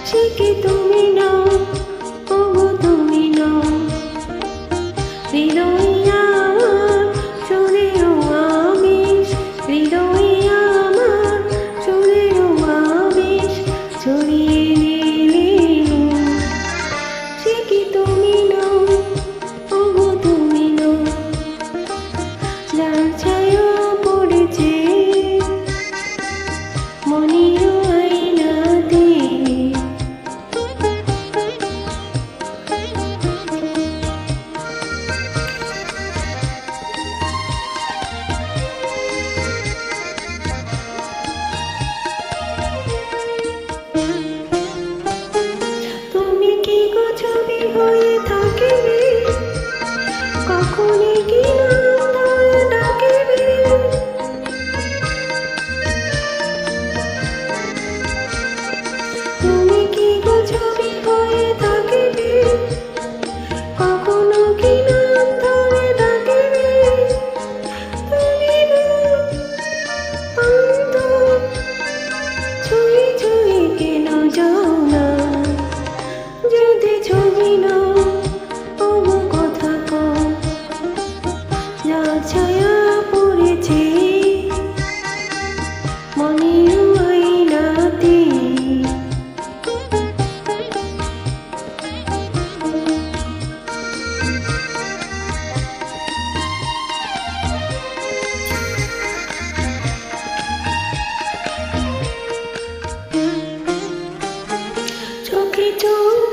সে কি তুমি নও, ওগো তুমি নও। হৃদয়ে আমার শোনেও আবেশ, হৃদয়ে আমার শোনেও আবেশ ছড়িয়ে দিলে। সে কি তুমি নও, ওগো তুমি নও। যার ছায়া পড়েছে মনের আয়নাতে, তুমি কি গো ছবি হয়ে থাকিবে, কখনই কি নাম ধরে ডাকিবে। তুমি কি গো ছবি হয়ে থাকিবে, কখনো কি নাম ধরে ডাকিবে। তুমি অন্তর ছুঁয়ে ছুঁয়ে কেন যাও না, যদি ছবি নাও ওগো কথা কও। যার ছায়া পড়েছে মনের আয়নাতে, চোখে চোখ